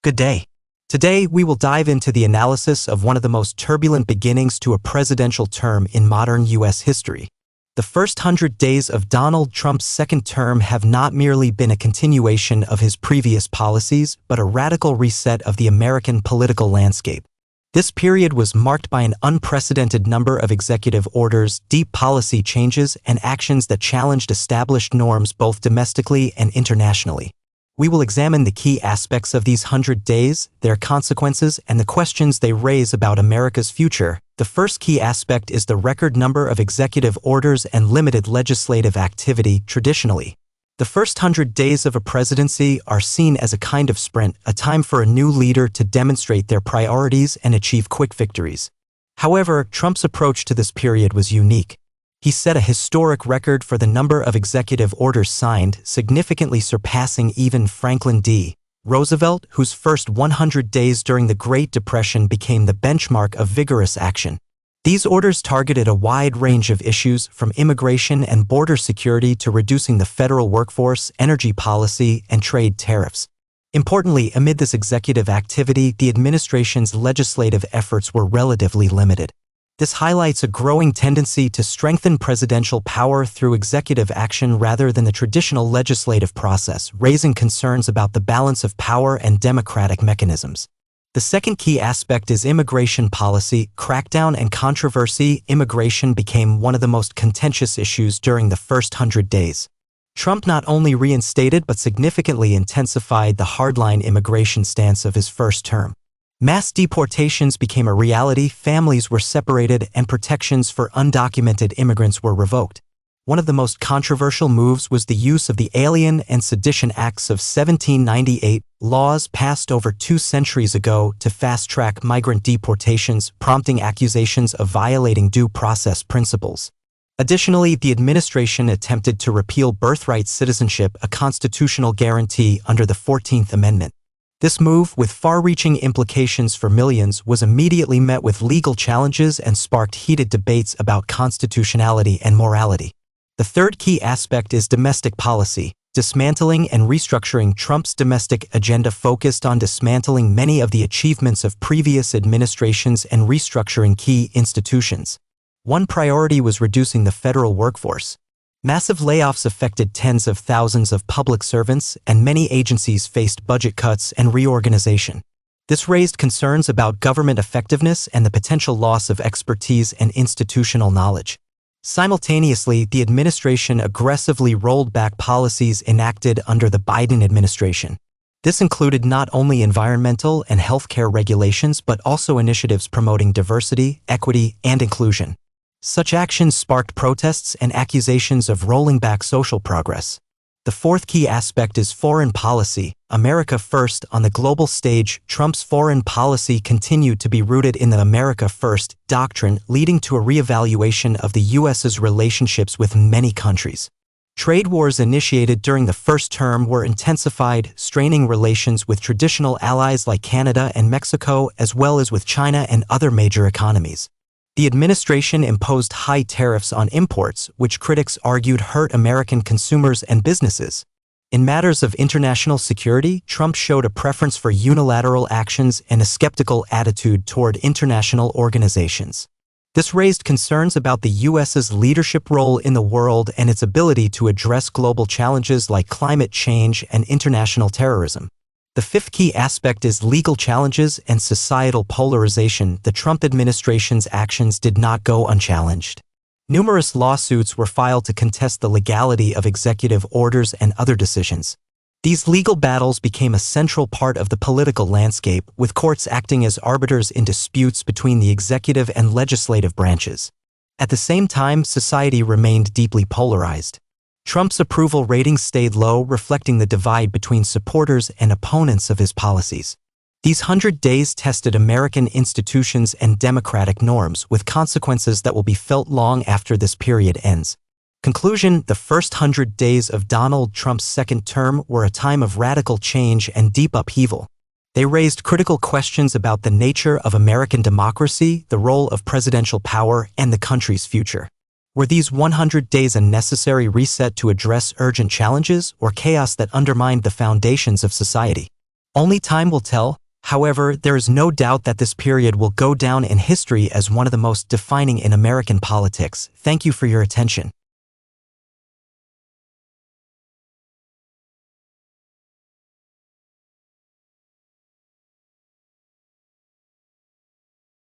Good day. Today, we will dive into the analysis of one of the most turbulent beginnings to a presidential term in modern U.S. history. The first 100 days of Donald Trump's second term have not merely been a continuation of his previous policies, but a radical reset of the American political landscape. This period was marked by an unprecedented number of executive orders, deep policy changes, and actions that challenged established norms both domestically and internationally. We will examine the key aspects of these 100 days, their consequences, and the questions they raise about America's future. The first key aspect is the record number of executive orders and limited legislative activity. Traditionally, the first 100 days of a presidency are seen as a kind of sprint, a time for a new leader to demonstrate their priorities and achieve quick victories. However, Trump's approach to this period was unique. He set a historic record for the number of executive orders signed, significantly surpassing even Franklin D. Roosevelt, whose first 100 days during the Great Depression became the benchmark of vigorous action. These orders targeted a wide range of issues, from immigration and border security to reducing the federal workforce, energy policy, and trade tariffs. Importantly, amid this executive activity, the administration's legislative efforts were relatively limited. This highlights a growing tendency to strengthen presidential power through executive action rather than the traditional legislative process, raising concerns about the balance of power and democratic mechanisms. The second key aspect is immigration policy, crackdown and controversy. Immigration became one of the most contentious issues during the first 100 days. Trump not only reinstated but significantly intensified the hardline immigration stance of his first term. Mass deportations became a reality, families were separated, and protections for undocumented immigrants were revoked. One of the most controversial moves was the use of the Alien and Sedition Acts of 1798, laws passed over 2 centuries ago to fast-track migrant deportations, prompting accusations of violating due process principles. Additionally, the administration attempted to repeal birthright citizenship, a constitutional guarantee under the 14th Amendment. This move, with far-reaching implications for millions, was immediately met with legal challenges and sparked heated debates about constitutionality and morality. The third key aspect is domestic policy. Dismantling and restructuring. Trump's domestic agenda focused on dismantling many of the achievements of previous administrations and restructuring key institutions. One priority was reducing the federal workforce. Massive layoffs affected tens of thousands of public servants, and many agencies faced budget cuts and reorganization. This raised concerns about government effectiveness and the potential loss of expertise and institutional knowledge. Simultaneously, the administration aggressively rolled back policies enacted under the Biden administration. This included not only environmental and healthcare regulations but also initiatives promoting diversity, equity, and inclusion. Such actions sparked protests and accusations of rolling back social progress. The fourth key aspect is foreign policy. America First. On the global stage, Trump's foreign policy continued to be rooted in the America First doctrine, leading to a reevaluation of the U.S.'s relationships with many countries. Trade wars initiated during the first term were intensified, straining relations with traditional allies like Canada and Mexico, as well as with China and other major economies. The administration imposed high tariffs on imports, which critics argued hurt American consumers and businesses. In matters of international security, Trump showed a preference for unilateral actions and a skeptical attitude toward international organizations. This raised concerns about the U.S.'s leadership role in the world and its ability to address global challenges like climate change and international terrorism. The fifth key aspect is legal challenges and societal polarization. The Trump administration's actions did not go unchallenged. Numerous lawsuits were filed to contest the legality of executive orders and other decisions. These legal battles became a central part of the political landscape, with courts acting as arbiters in disputes between the executive and legislative branches. At the same time, society remained deeply polarized. Trump's approval ratings stayed low, reflecting the divide between supporters and opponents of his policies. These 100 days tested American institutions and democratic norms, with consequences that will be felt long after this period ends. Conclusion: the first 100 days of Donald Trump's second term were a time of radical change and deep upheaval. They raised critical questions about the nature of American democracy, the role of presidential power, and the country's future. Were these 100 days a necessary reset to address urgent challenges, or chaos that undermined the foundations of society? Only time will tell. However, there is no doubt that this period will go down in history as one of the most defining in American politics. Thank you for your attention.